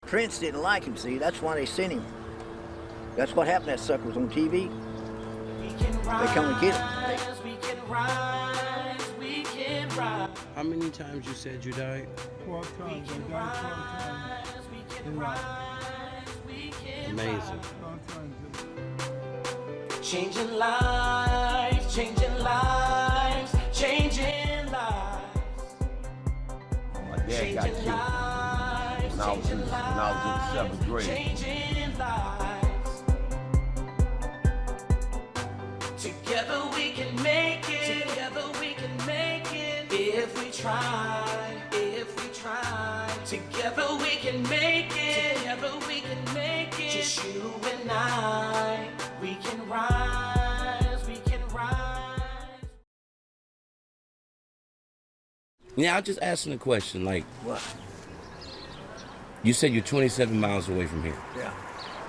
Prince didn't like him, see? That's why they sent him. That's what happened. That sucker was on TV. They come and get him. How many times you said you died? 12 times. I died 12 times. Amazing. Changing lives, changing lives, changing lives. My dad got killed when I was in the 7th grade. Changing lives. Together we can make it. Together we can make it. If we try, if we try. Together we can make it. Together we can make it. Just you and I. We can rise, we can rise. Now, I'm just asking a question, like, What? you said you're 27 miles away from here. Yeah.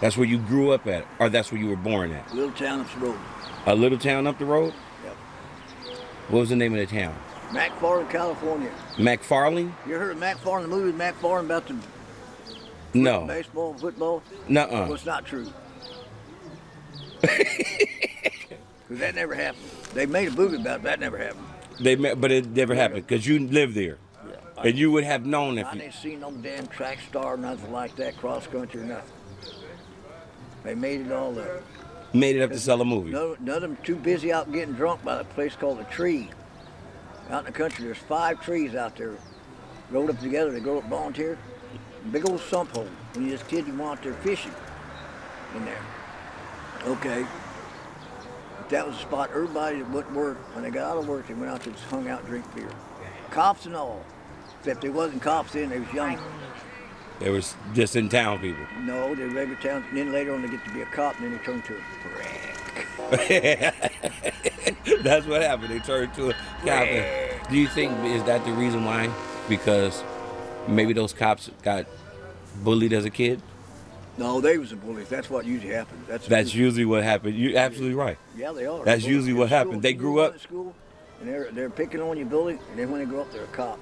That's where you grew up at, or that's where you were born at? Little town up the road. A little town up the road? Yep. What was the name of the town? McFarland, California. McFarland? You heard of McFarland, the movie McFarland about the No. baseball, football? Nuh-uh. Well, it's not true. Because that never happened. They made a movie about it, that never happened. But it never happened, because you lived there. Yeah. And you would have known if I you... didn't see no damn track star, nothing like that, cross country, nothing. They made it all up. Made it up to sell a movie. None of them too busy out getting drunk by a place called a tree. Out in the country, there's 5 trees out there, rolled up together. They grow up volunteer. Big old sump hole. When you're just a kid, you want out there fishing in there. Okay. But that was the spot. Everybody that went to work, when they got out of work, they went out there and just hung out and drink beer. Cops and all. Except they wasn't cops then, they was young. They were just in town people. No, they were regular towns. And then later on, they get to be a cop, and then they turn to a prick. That's what happened. They turned to a cop. Do you think, is that the reason why? Because maybe those cops got bullied as a kid? No, they was the bullies. That's what usually happens. That's usually what happened. You're absolutely right. Yeah, they are. That's usually what happened. They grew up. At school, and they're picking on you, bully, and then when they grow up, they're a cop.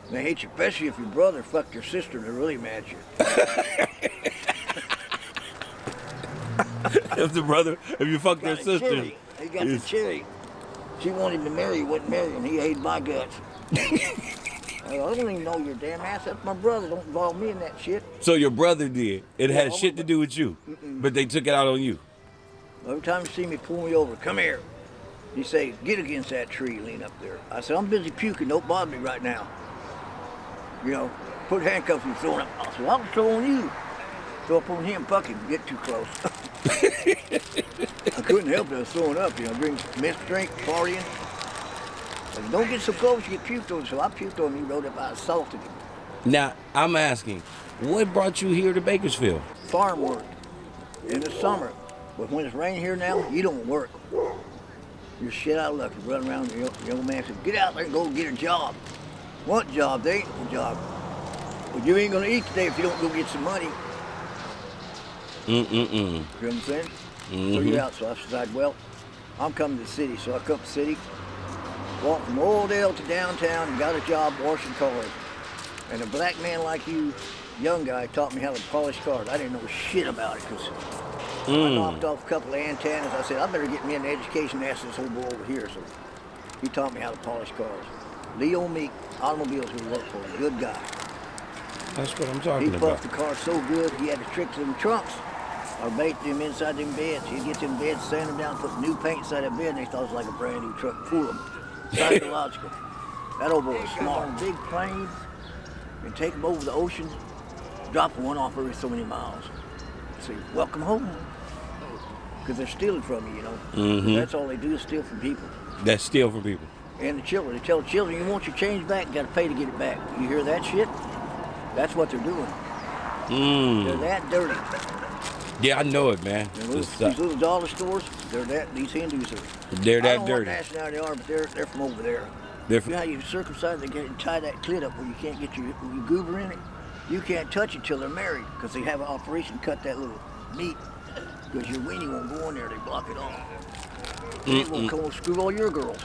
And they hate you, especially if your brother fucked your sister. They're really mad at you. If you fucked their sister. Cherry. He got the cherry. She wanted him to marry, he wouldn't marry him. He hated my guts. I don't even know your damn ass. That's my brother. Don't involve me in that shit. So your brother did. It had shit to do with you, but they took it out on you. Every time you see me pull me over, come here. He say, get against that tree, lean up there. I said, I'm busy puking. Don't bother me right now. You know, put handcuffs and throw him up. I said, I'll throw on you. Throw up on him, fuck him, get too close. I couldn't help it. I was throwing up, you know, mixed drink, partying. Said, don't get so close, you get puked on. So I puked on him. He rode up, I assaulted him. Now, I'm asking, what brought you here to Bakersfield? Farm work in the summer. But when it's raining here now, you don't work. You're shit out of luck. You run around, the young man said, get out there and go get a job. What job? They ain't no job. But you ain't gonna eat today if you don't go get some money. You know what I'm saying? So you're out. So I decided, well, I'm coming to the city. So I come to the city, walked from Oildale to downtown and got a job washing cars. And a black man like you, young guy, taught me how to polish cars. I didn't know shit about it because I knocked off a couple of antennas. I said, I better get me an education and ask this old boy over here. So he taught me how to polish cars. Leo Meek, Automobiles, who worked for him, good guy. That's what I'm talking He about. buffed the car so good, he had to trick them trunks. Or bait them inside them beds. He'd get them beds, sand them down, put new paint inside that bed, and they thought it was like a brand new truck. Fool them. Psychological. That old boy was smart. On a big plane, and take them over the ocean, drop one off every so many miles. Say, welcome home. Because they're stealing from you, you know. That's all they do is steal from people. That's steal from people. And the children. They tell the children, you want your change back, you got to pay to get it back. You hear that shit? That's what they're doing. They're that dirty. Yeah, I know it, man. These little dollar stores, these Hindus are. They're that I don't know dirty. what nationality they are, but they're from over there. They're You know how you circumcise, they get tie that clit up where you can't get your goober in it? You can't touch it till they're married, because they have an operation cut that little meat, because your weenie won't go in there, they block it off. They won't come and screw all your girls.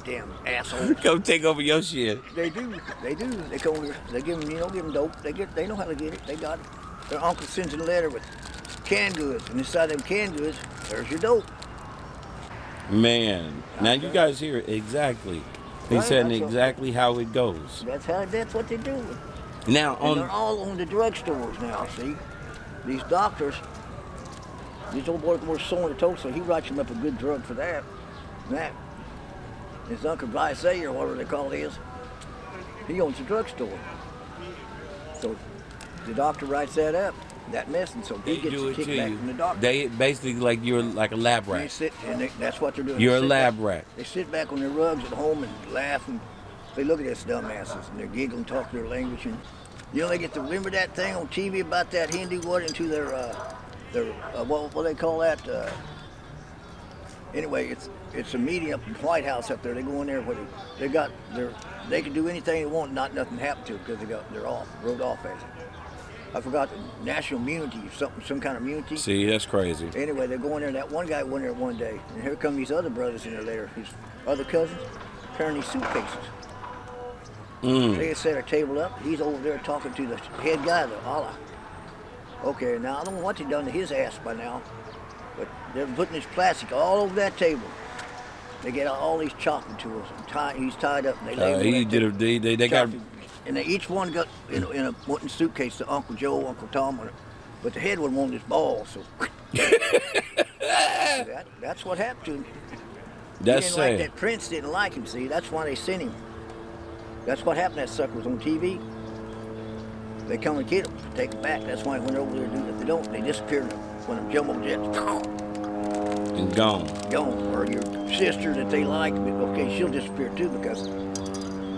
damn assholes. Come take over your shit. They do. They do. They come over. They give them, give them dope. They know how to get it. They got it. Their uncle sends a letter with canned goods, and inside them canned goods, there's your dope. Man, now you guys hear it exactly. They Right, said that's exactly how it goes. That's what they do. Now And they're on all on the drugstores now. See, these doctors. These old boys were sewing the toe, so he writes him up a good drug for that. And that. His uncle Visay, or whatever they call it is, he owns a drugstore. So the doctor writes that up, that medicine, so he they gets do a it to kickback you. from the doctor. They basically like you're like a lab They rat. sit, and that's what they're doing. You're They a sit lab back- rat. They sit back on their rugs at home and laugh, and they look at us dumbasses, and they're giggling, talk their language, and they get to remember that thing on TV about that Hindu went into their what they call that? Anyway, it's a meeting up in the White House up there. They go in there where they can do anything they want, not nothing happened to them because they're off, wrote off as it. I forgot the national immunity, some kind of immunity. See, that's crazy. Anyway, they go in there. That one guy went there one day, and here come these other brothers in there later, his other cousins, carrying these suitcases. They had set a table up. He's over there talking to the head guy, the Allah. Okay, now I don't know what they done to his ass by now, but they're putting this plastic all over that table. They get all these chopping tools, and he's tied up. And they lay him on He that did. table. They got. And they each one got in a wooden suitcase to Uncle Joe, Uncle Tom, but the head one wanted his ball, so that's what happened to him. That's He didn't like sad. that Prince didn't like him. See, that's why they sent him. That's what happened. That sucker was on TV. They come and get him, take him back. That's why when they're over there doing it, if they don't, they disappear when them jumbo jets And gone. gone. Or your sister that they like, okay, she'll disappear too because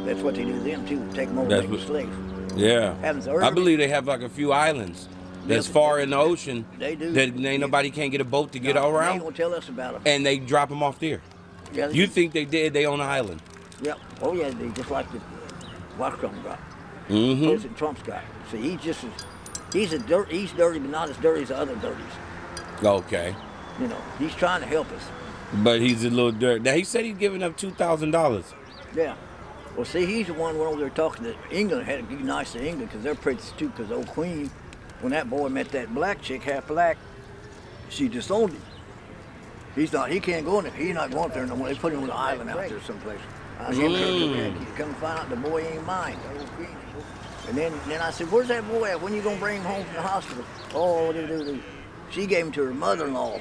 that's what they do to them too. Take them over, That's make them what- slaves. Yeah. Happens I believe they have like a few islands that's far in the ocean They do. that ain't nobody can't get a boat to get No, all They ain't around, gonna tell us about them. and they drop them off there. Yeah, You think they did? They on the island. Yep. Oh yeah, they just like the Washington got. Mm-hmm. President Trump's got. See, he's dirty, but not as dirty as the other dirties. Okay. He's trying to help us. But he's a little dirt. Now he said he's giving up $2,000. Yeah. Well, see, he's the one went over there talking to England. Had to be nice to England because they're pretty stupid. Because old Queen, when that boy met that black chick, half black, she disowned him. He can't go in there. He's not going there no more. They put him on an island out there someplace. I was come and find out the boy ain't mine. And then I said, where's that boy at? When you going to bring him home from the hospital? Oh, she gave him to her mother-in-law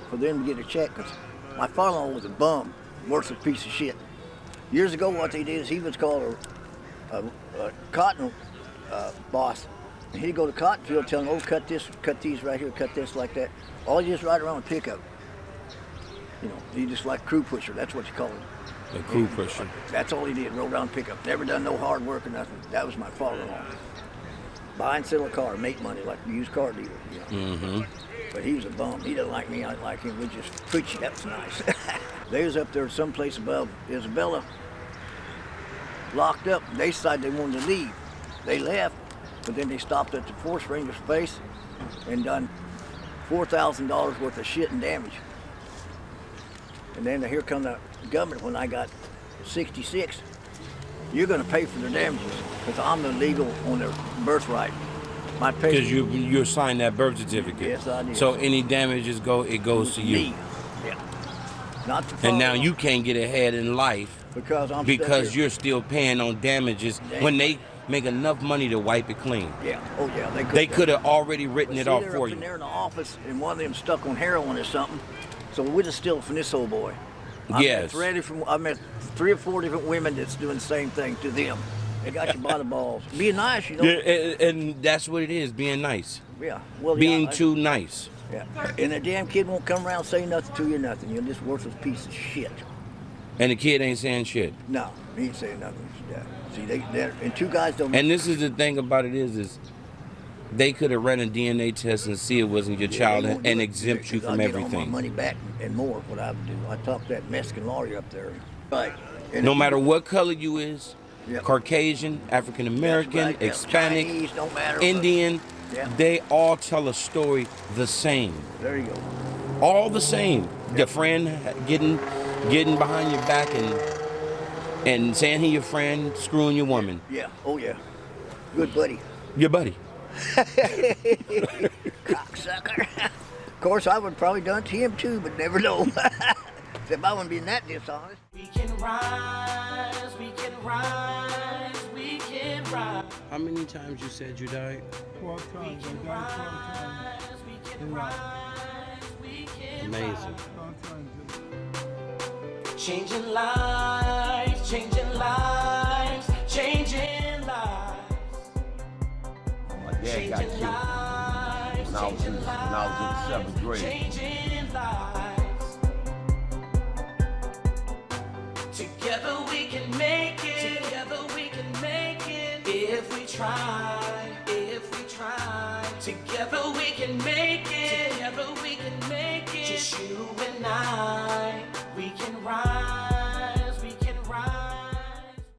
for them to get a check. Because my father-in-law was a bum, worthless piece of shit. Years ago, what they did is he was called a cotton boss. And he'd go to cotton field telling them, oh, cut this, cut these right here, cut this like that. All you just ride around with pickup. He just like crew pusher. That's what you call him. The crew pusher. That's all he did, rode around pickup. Never done no hard work or nothing. That was my father-in-law. Buy and sell a car, make money like a used car dealer. Mm-hmm. But he was a bum. He didn't like me. I didn't like him. We just preached. That was nice. They was up there someplace above Isabella, locked up. They decided they wanted to leave. They left, but then they stopped at the Force Ranger's place and done $4,000 worth of shit and damage. And then here come the government when I got 66. You're going to pay for their damages because I'm the legal on their birthright. My pay. Because you signed that birth certificate. Yes, I did. So any damages goes to you. Me. Yeah. Not the And now father-in-law. you can't get ahead in life because I'm because stuck here. you're still paying on damages when they make enough money to wipe it clean. Yeah. Oh yeah. They could have already written But it see, off they're for up in you. there in the office, and one of them stuck on heroin or something. So we're just stealing from this old boy. Yes. I met 3 or 4 different women that's doing the same thing to them. They got you by the balls. Being nice, Yeah, and that's what it is, being nice. Yeah. Well, Being yeah, too nice. Yeah. And the damn kid won't come around and say nothing to you, nothing. You're this worthless piece of shit. And the kid ain't saying shit. No, he ain't saying nothing. Yeah. See, and 2 guys don't. And this is the thing about it is they could have ran a DNA test and see it wasn't your child they won't do and it, exempt you because from I'll get all my everything. money back and more. What I would do, I talked to that Mexican lawyer up there. Right. And No if matter you- what color you is, Yep. Caucasian, African American, That's right, yeah. Hispanic, Chinese, don't matter, Indian, Yeah. they all tell a story the same. There you go. All the same. The friend getting behind your back and And saying he your friend, screwing your woman. Yeah. Oh yeah. Good buddy. Your buddy. Cocksucker. Of course, I would probably done it to him too, but never know. Except I wouldn't be that dishonest. We can rise, we can rise, we can rise. How many times you said you died? 12 times. I died 12 times. We can In life. rise, we can Amazing. 12 times. changing lives, changing lives, changing lives. My dad got killed when I was in the 7th grade. Changing lives. Together we can make it. Together we can make it. If we try, if we try. Together we can make it. Together we can make it. Just you and I, we can rise.